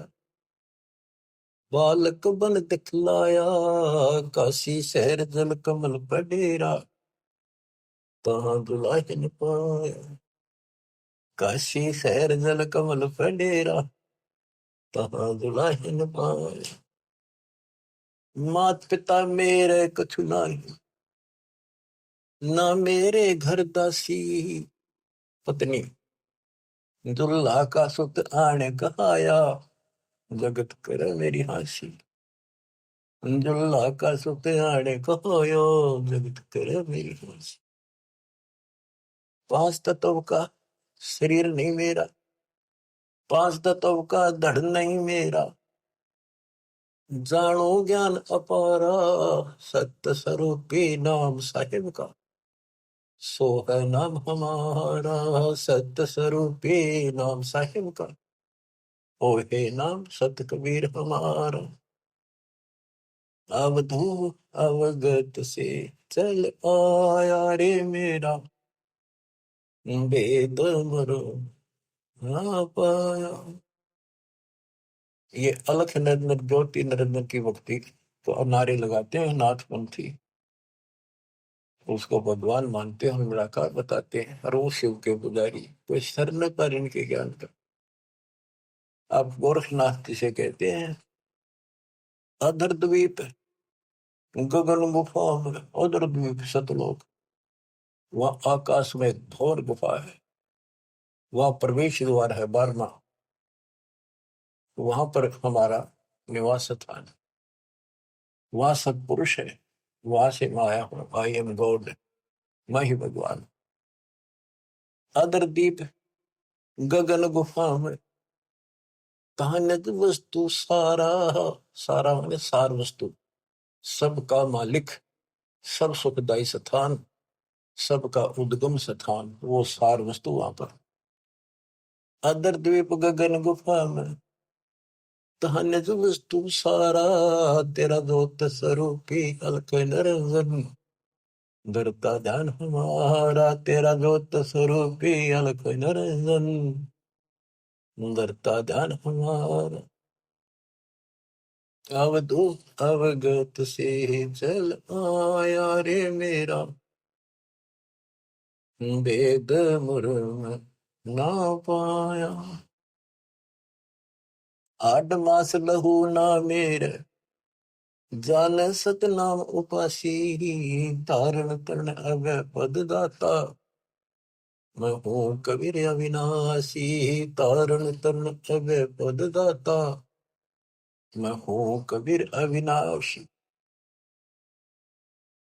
बालक बन दिखलाया। काशी शहर जल कमल पर डेरा, तहाँ दुलाहिन पाया। काशी शहर जल कमल पर डेरा, तहाँ दुलाहिन पाया। मात पिता मेरे कछु नाही, ना मेरे घर दासी। पत्नी दुल्हा का सुत आने कहाया, जगत कर मेरी हासी। दुल्हा का सुत आने कहाया, जगत कर मेरी हासी। पांच तत्व का शरीर नहीं मेरा, पांच तत्व का धड़ नहीं मेरा। जानो ज्ञान अपारा, सत्य स्वरूपी नाम साहिब का। सो है नाम हमारा, सत्य स्वरूपी नाम साहिब का। ओ हे नाम सत कबीर हमारा। अवधू अवगत से चल आया रे मेरा, वेद मरो ना पाया। ये अलख निरंजन ज्योति निरंजन की भक्ति तो नारे लगाते हैं नाथपंथी, उसको भगवान मानते हैं, हम निराकार बताते हैं, और वो शिव के पुजारी, कोई सर न पर इनके ज्ञान का। आप गोरखनाथ जिसे कहते हैं, अधर द्वीप गगन गुफा में, अधर द्वीप सतलोक, वह आकाश में एक घोर गुफा है, वह प्रवेश द्वार है 12वां, वहां पर हमारा निवास स्थान, वहां सत्पुरुष है, वहां से मैं आया हूं, आई एम गॉड, मैं ही भगवान। अदर दीप गगन गुफा में, कहानियत वस्तु सारा, सारा माने सार वस्तु, सबका मालिक, सब सुखदायी स्थान, सबका उद्गम स्थान, वो सार वस्तु वहां पर। अदर द्वीप गगन गुफा में, कहानियत वस्तु सारा, तेरा दोत स्वरूपी अलख निरंजन, धरता ध्यान हमारा, तेरा जोत स्वरूपी अलख निरंजन, धरता ध्यान हमारा। अवधूत अवगत से चल आया रे मेरा, वेद मुरम ना पाया। 8 मास लहू ना मेरे, जान सतनाम उपासी, धारण करण अब पद दाता, मैं हूँ कबीर अविनाशी, तारण तरण अब पद दाता, मैं हूँ कबीर अविनाशी।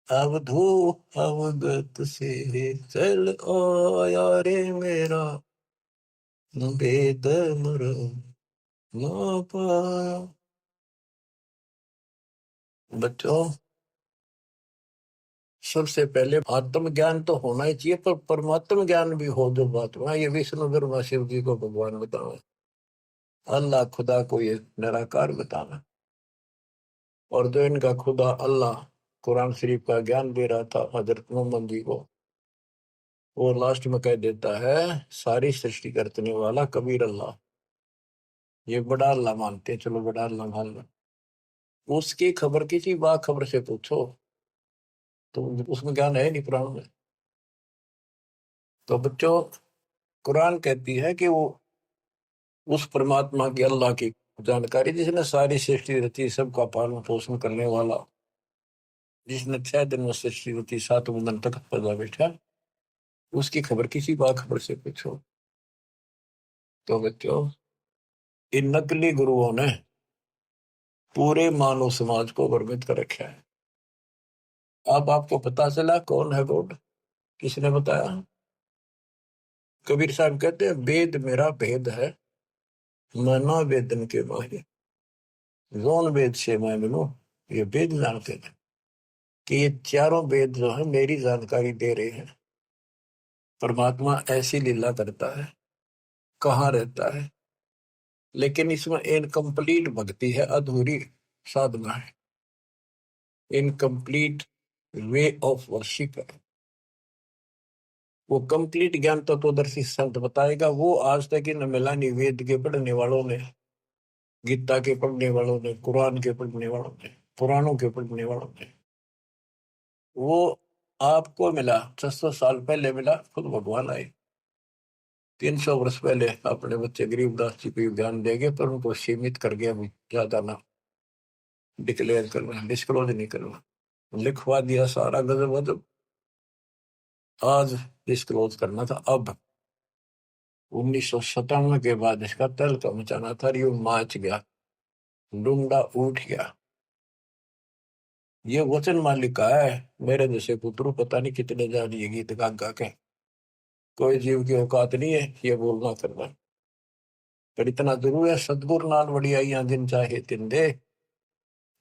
अवधू अवगत से चल आया रे मेरा, वेद मरम ना पाया। बच्चों, सबसे पहले आत्म ज्ञान तो होना ही चाहिए, पर परमात्म ज्ञान भी हो जो बात हुआ, ये विष्णु ब्रह्मा शिव जी को भगवान बतावे, अल्लाह खुदा को ये निराकार बतावे। और जो इनका खुदा अल्लाह कुरान शरीफ का ज्ञान दे रहा था हजरत मोहम्मद जी को, वो लास्ट में कह देता है, सारी सृष्टि करने वाला कबीर अल्लाह, ये बड़ा अल्लाह मानते हैं, चलो बड़ा अल्लाह मान लो। उसकी खबर किसी बाखबर से पूछो तो उसमें ज्ञान है नहीं पुराण में। तो बच्चों, कुरान कहती है कि वो उस परमात्मा की, अल्लाह की जानकारी, जिसने सारी सृष्टि रची, सबका पालन पोषण करने वाला, जिसने 6 दिन में सृष्टि रची, 7वें दिन तक पैदा बैठा, उसकी खबर किसी बाखबर से पूछो। तो बच्चों, इन नकली गुरुओं ने पूरे मानव समाज को भ्रमित कर रखा है। अब आपको पता चला कौन है गॉड, किसने बताया? कबीर साहब कहते हैं, वेद मेरा भेद है, मैं ना वेदन के माहिर, जोन वेद से मैं मिलूं। ये वेद जानते थे कि ये चारों वेद जो है मेरी जानकारी दे रहे हैं, परमात्मा ऐसी लीला करता है, कहाँ रहता है, लेकिन इसमें इनकम्प्लीट भक्ति है, अधूरी साधना है, इनकम्प्लीट वे ऑफ वर्शिप है। वो कंप्लीट ज्ञान तत्वदर्शी संत बताएगा, वो आज तक इन मिला नहीं, वेद के पढ़ने वालों ने, गीता के पढ़ने वालों ने, कुरान के पढ़ने वालों ने, पुराणों के पढ़ने वालों ने। वो आपको मिला 600 साल पहले मिला, खुद भगवान आए 300 वर्ष पहले, अपने बच्चे गरीबदास जी को ध्यान देंगे, पर उनको सीमित कर गया, ज्यादा ना डिक्लेयर करना, डिस्क्लोज नहीं करना, लिखवा दिया सारा गजब वजब, आज डिस्क्लोज करना था। अब 1997 के बाद इसका तहलका मचाना था, ये माच गया, डूंगा उठ गया। ये वचन मालिक का है, मेरे जैसे पुत्रु पता नहीं कितने जानिए गीत गा गा के, कोई जीव की औकात नहीं है ये बोलना करना, पर इतना जरूर है, सतगुरु नाल वड़ी आइया जिन चाहे तिन दे,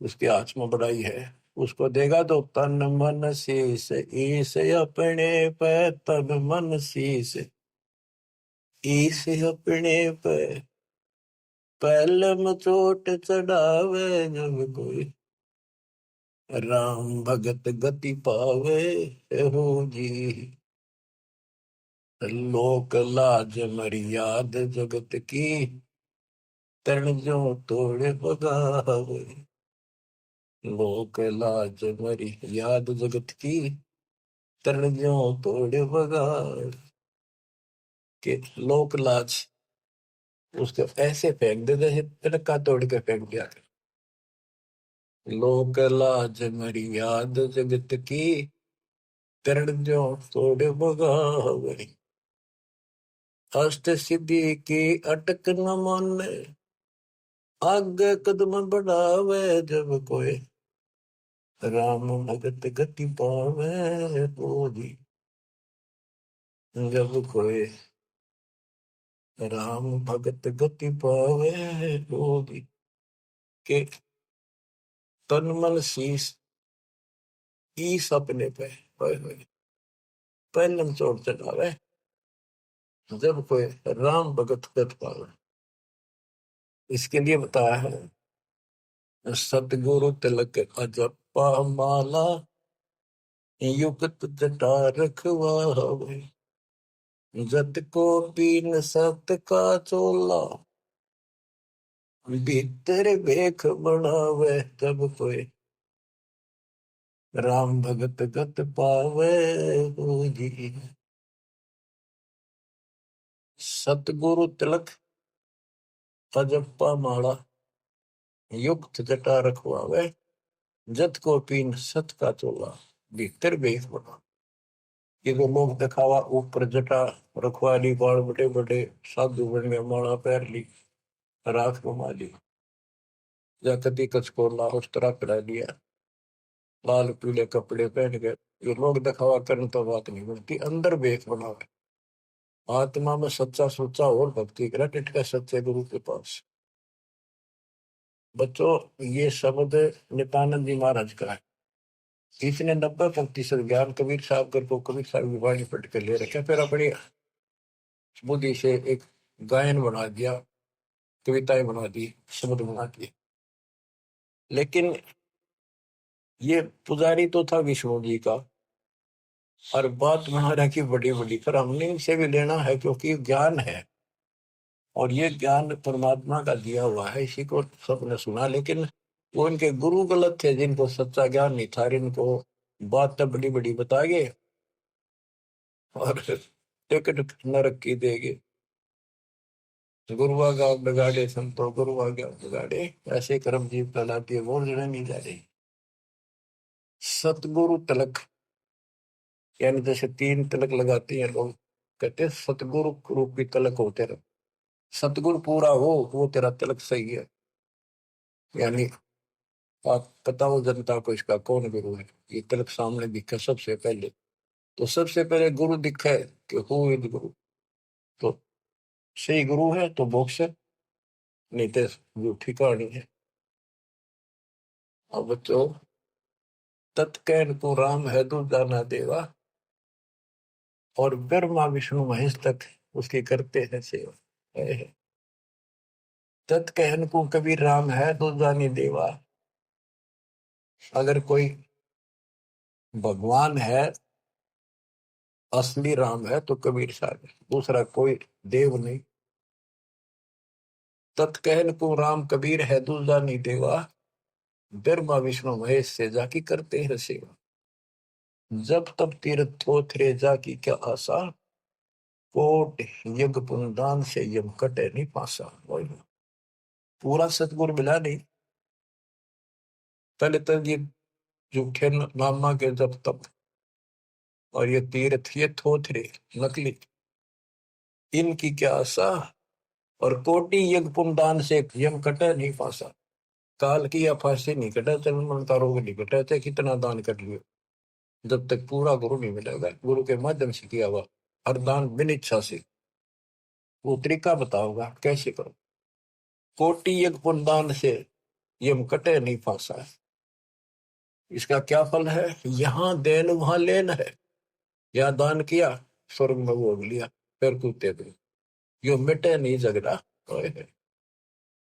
उसके हाथ में बड़ाई है, उसको देगा तो तन मन शीस ईस अपने पे, तन मन शीस ईस अपने पे, पहलम चोट चढ़ावे जब कोई, राम भगत गति पावे हो जी। लोक लाज मर्याद जगत की, तरण जो तोड़ बगावे। लोक लाज मर्याद जगत की, तरण जो तोड़ बगावे। के लोक लाज उसको ऐसे फेंक दे जैसे तिनका तोड़ के फेंक दिया। लोक लाज मर्याद जगत की, तरण जो तोड़ बगावे। अष्ट सिद्धि की अटक न माने, आगे कदम बढ़ावे जब कोई, राम भगत गति पावे तो जी। जब कोई राम भगत गति पावे तो जी। के तन मन शीस ईस अपने पे पहलम चोट चढ़ावे जब कोई राम भगत गति पावे। इसके लिए बताया है सतगुरु तिलक अजपा माला, युक्त जटा रखवावे। जत को पीन सत का चोला, भीतर भेख बढ़ावे जब कोई, राम भगत गत पावे हो जी। सतगुरु तिलक अजप्पा माला, युक्त जटा रखवावे। जत को पीन सत का चोला, भीतर भेख बढ़ावे। ये तो लोग दिखावा ऊपर जटा रखवा ली, बाल बड़े बड़े साधु बन गए, माला पहन ली, राख घुमा ली, या कदी कच को उस तरह करा लिया, लाल पीले कपड़े पहन गए। ये लोग दिखावा करने तो बात नहीं बनती, अंदर भेख बनावे। आत्मा में सच्चा सोचा और भक्ति करा, टिटका सच्चे गुरु के पास। बच्चों ये शब्द नित्यानंद जी महाराज का है। इसने 90% ज्ञान कबीर साहब को कबीर साहब की वाणी पढ़ के ले रखे, फिर अपनी बुद्धि से एक गायन बना दिया, कविताएं बना दी, शब्द बना दिए। लेकिन ये पुजारी तो था विष्णु जी का, और बात महाराज की बड़ी बड़ी, पर हमने इनसे भी लेना है क्योंकि ज्ञान है, और ये ज्ञान परमात्मा का दिया हुआ है, इसी को सबने सुना। लेकिन वो इनके गुरु गलत थे, जिनको सच्चा ज्ञान नहीं था, इनको बात तो बड़ी बड़ी बता गए और टिकट नरक की देगे। गुरुआ गाँव बिगाड़े संतो, गुरुआ गाँव बिगाड़े, ऐसे कर्म जीव कहलाती है, वो जड़े नहीं जा रही। सतगुरु तिलक यानी जैसे 3 तिलक लगाते हैं लोग, कहते हैं सतगुरु रूपी तिलक हो तेरा, सतगुरु पूरा हो वो तेरा तिलक सही है। यानी आप बताओ जनता को इसका कौन गुरु है, ये तिलक सामने दिखे सबसे पहले, तो सबसे पहले गुरु दिखे कि हु इज गुरु, तो सही गुरु है तो मोक्ष है, नहीं तो झूठी कहानी है। अब बच्चों तत्कैन को राम है दूजा ना देवा, और ब्रह्मा विष्णु महेश तक उसकी करते हैं सेवा। तत्कहन को कबीर राम है दूजा नहीं देवा। अगर कोई भगवान है, असली राम है, तो कबीर साहब है, दूसरा कोई देव नहीं। तत्कहन को राम कबीर है दूजा नहीं देवा, ब्रह्मा विष्णु महेश से जाकी करते हैं सेवा। जब तब तीर्थ थोथरे जाकी क्या आशा, कोट यज्ञ पुनदान से यम कटे नहीं पासा। पूरा सतगुरु मिला नहीं, पहले तो ये झूठे नामा के जब तब, और ये तीर्थ ये थोथरे नकली, इनकी क्या आशा, और कोटि यज्ञ पुनदान से यम कटे नहीं पासा। काल की या फांसी नहीं कटा, चरण का रोग नहीं कटा, चाहे कितना दान कर लियो, जब तक पूरा गुरु नहीं मिलेगा, गुरु के माध्यम से किया हुआ हर दान बिन इच्छा से, वो तरीका बताओगा कैसे करो। कोटि यज्ञ पुनदान से ये कटे नहीं फांसा है। इसका क्या फल है? यहाँ देन वहां लेन है। यहाँ दान किया, स्वर्ग में भोग लिया, फिर कूदते गए। यो मिटे नहीं झगड़ा। ओए होए।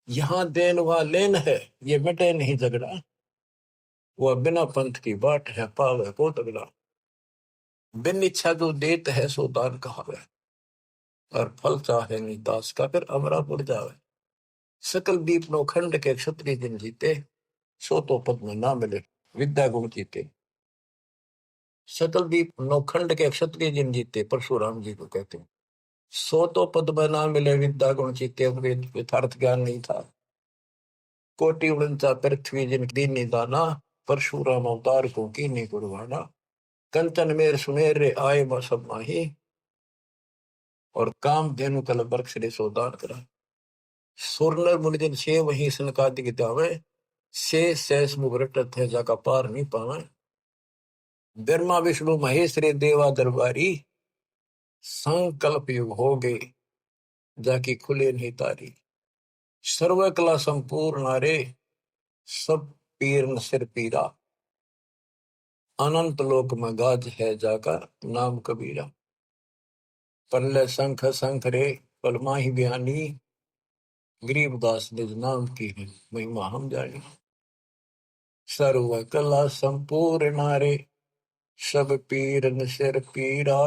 यहाँ देन वहां लेन है, ये मिटे नहीं झगड़ा। वह बिना पंथ की बाट है, पावे को तगड़ा। बिन इच्छा जो देत है सो दान कहावे, और फल चाहे नहीं दास का फिर अमरा पुर जावे। सकल दीप नो खंड के क्षत्रिय जिन जीते, सो तो पद में ना मिले विद्या गुण जीते। सकल दीप नो खंड के क्षत्रिय जिन जीते, परशुराम जी को कहते हैं। सो तो पद में ना मिले विद्या गुण जीते, यथार्थ ज्ञान नहीं था। कोटि उड़नता पृथ्वी जिन दीन दाना, परशुराम अवतार को कीनी कुर्बाना। कंचन मेर सुमेर रे आए सब माही, और काम धेनु कल बरक्ष रे सोदान करा। सुरनर मुनिजन से वही सनकादि जावे, से शेष मुगरट थे जाका पार नहीं पावे। ब्रह्मा विष्णु महेश रे देवा दरबारी, संकल्प युग हो गए जाकी खुले नहीं तारी। सर्व कला संपूर्ण नारे, सब पीर न सिर पीरा। अनंत लोक में गाज है जाका नाम कबीरा। परले शंख शंख रे पलमाही बयानी, गरीबदास निज नाम की है महिमा हम जानी। सर्व कला संपूर्ण नारे, सब पीर न सिर पीरा।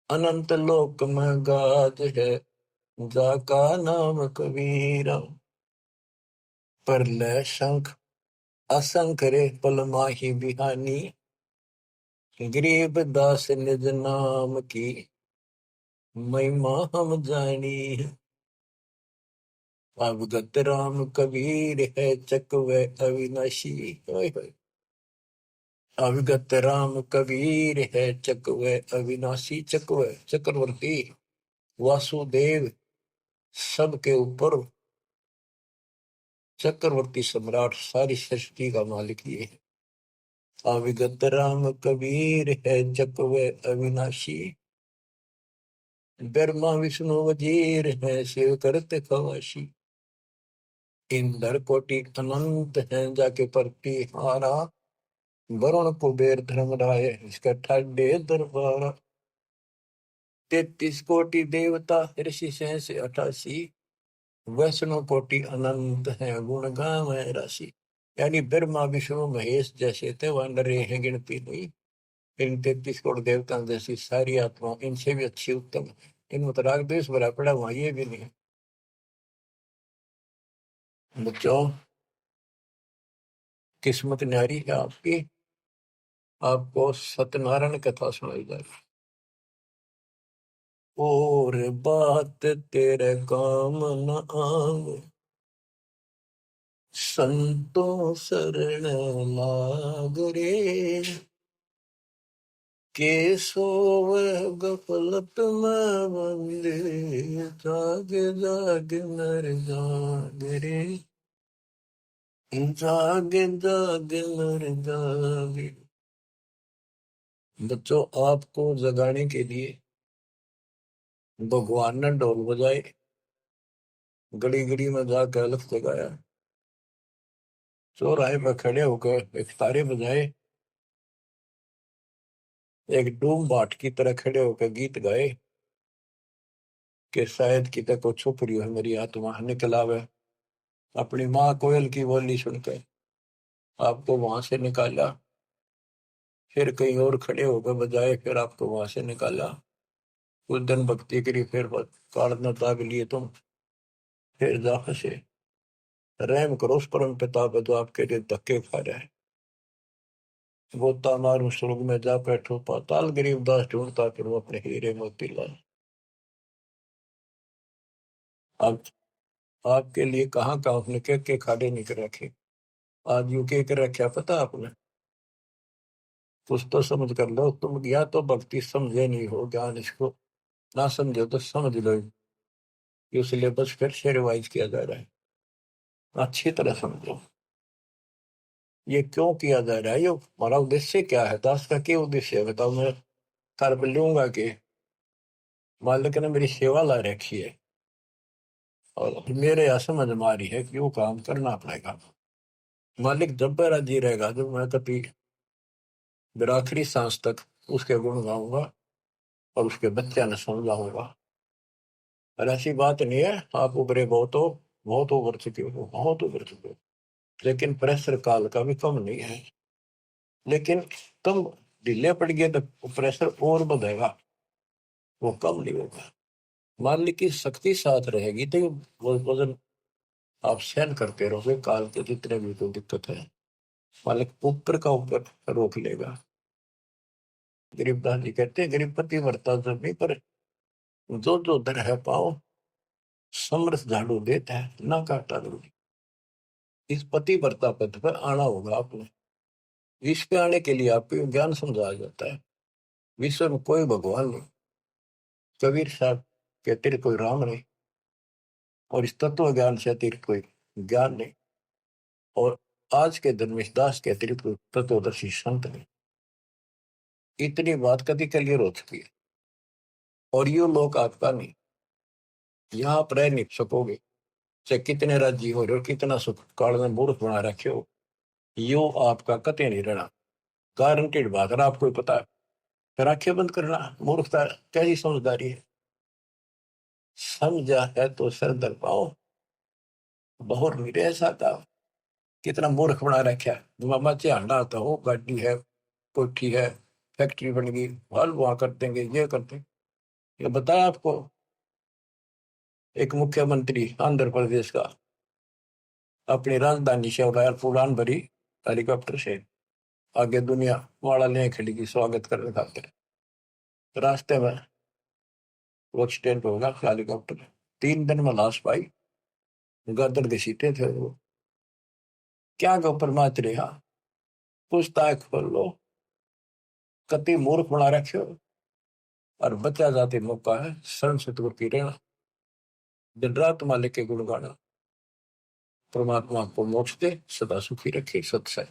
अनंत लोक में गाज है जाका नाम कबीरा। परले शंख असंख रे पलमाही बिहानी, गरीब दास निज नाम की महिमा हम जानी। अवगत राम कबीर है चकवे अविनाशी। अवगत राम कबीर है चकवे अविनाशी। चकवे चक्रवर्ती, वासुदेव सबके ऊपर चक्रवर्ती सम्राट, सारी सृष्टि का मालिक ये है। अविगत राम कबीर है चकवे अविनाशी, ब्रह्मा विष्णु वजीर है शिव करते खवाशी। इंद्र कोटि अनंत है जाके परती हारा, वरुण कुबेर धर्मराय इसका ठाडे दरबार। 33 कोटि देवता ऋषि सहस 88, वैष्णव कोटि अनंत है गुण गावे राशि। यानी ब्रह्मा विष्णु महेश जैसे थे वह नरे हैं गिनती नहीं। इन 33 करोड़ देवता जैसी सारी आत्मा इनसे भी अच्छी उत्तम है। इनमें तो राग द्वेष भरा पड़ा हुआ ये भी नहीं। बच्चों, किस्मत न्यारी है आपकी। आपको सत्यनारायण कथा सुनाई जा रही। और बात तेरे काम न आवे, संतों शरण लाग रे। के सोवे गफलत में बंदे, जाग जाग नर जाग रे। जाग जाग नर जाग। बच्चों, आपको जगाने के लिए भगवान ने ढोल बजाए, गड़ी गड़ी में जाकर अलख जगाया। चौराहे पर खड़े होकर एक तारे बजाए, एक डूम बाट की तरह खड़े होकर गीत गाए कि शायद कितने को छुप रही है मेरी आत्मा, निकल आवे। अपनी माँ कोयल की बोली सुनकर आपको वहां से निकाला, फिर कहीं और खड़े होकर बजाए, फिर आपको वहां से निकाला। कुछ दिन भक्ति करी, फिर कारण ताक लिए तुम, फिर जा फंसे। रहम करो उस परम पिता पे जो आपके लिए धक्के खा रहा है। गोता मारू स्वर्ग में जा बैठो पाताल, गरीबदास ढूंढता फिर वो अपने हीरे मोती लाल। अब आपके लिए कहाँ कहाँ आपने के खाड़े नहीं कर रखे। आज यू के कर रखा पता आपने? कुछ तो समझ कर लो तुम, या तो भक्ति समझे नहीं हो, ज्ञान इसको ना समझो तो समझ लो। ये सिलेबस फिर से रिवाइज किया जा रहा है, अच्छी तरह समझो। ये क्यों किया जा रहा है, ये हमारा उद्देश्य क्या है, दास का क्या उद्देश्य है बताओ। मैं कर लूंगा कि मालिक ने मेरी सेवा ला रखी है और मेरे यहाँ समझ में आ रही है कि वो काम करना पड़ेगा। मालिक जब पर राजी रहेगा, जब मैं कभी मेरा आखिरी सांस तक उसके गुण गाऊंगा और उसके बच्चे न समझाऊंगा। और ऐसी बात नहीं है आप उभरे बहुत उभर चुके हो, बहुत उभर चुके हो, लेकिन प्रेशर काल का भी कम नहीं है। लेकिन तुम ढीले पड़ गए तो प्रेशर और बढ़ेगा, वो कम नहीं होगा। मान ली की शक्ति साथ रहेगी तो वो वजन आप सहन करते रहोगे, काल के जितने भी कोई दिक्कत है मालिक ऊपर का ऊपर रोक लेगा। गरीबदास जी कहते हैं गरीबपति वर्ता जमी पर जो जो दर है पाओ, समरस झाड़ू देता है ना काटा दूरी। इस पति वर्ता पद पर आना होगा आपने। विश्व पे आने के लिए आपको ज्ञान समझाया जाता है। विश्व में कोई भगवान नहीं, कबीर साहब कहते थे कोई राम नहीं, और इस तत्व ज्ञान से अतिरिक्त कोई ज्ञान नहीं। और आज के धर्मेश दास के अतिरिक्त कोई तत्वदर्शी संत नहीं। इतनी बात कभी क्लियर हो चुकी है। और ये लोग आपका नहीं, यहाँ आप रह नहीं सकोगे, चाहे कितने राज्य हो रहे हो, कितना सुख काल में मूर्ख बना रखे हो, यो आपका कते नहीं रहना। गारंटेड बात है, आपको ही पता है। फिर आंखें बंद करना मूर्खता, कैसी समझदारी है। समझा है तो सर दर पाओ, बहुर मेरे ऐसा था। कितना मूर्ख बना रखा है। मामा झांडा आता हो, गाड़ी है, कोठी है, फैक्ट्री बन गई, हल वहां कर देंगे, ये कर देंगे। ये बताया आपको एक मुख्यमंत्री आंध्र प्रदेश का अपनी राजधानी से उड़ान भरी हेलीकॉप्टर से, आगे दुनिया वाला ले खड़ी की स्वागत करने खातिर। रास्ते में वो एक्सीडेंट होगा हेलीकॉप्टर, 3 दिन में लाश पाई, गदर घसीटे थे वो। क्या के ऊपर माच रहा, पूछताछ खोल लो, कति मूर्ख बना रखे हो। और बचा जाते मौका है शरण से दूर की रहना, दिन रात मालिक के गुण गाना। परमात्मा को मोक्ष दे, सदा सुखी रखे, सत्संग।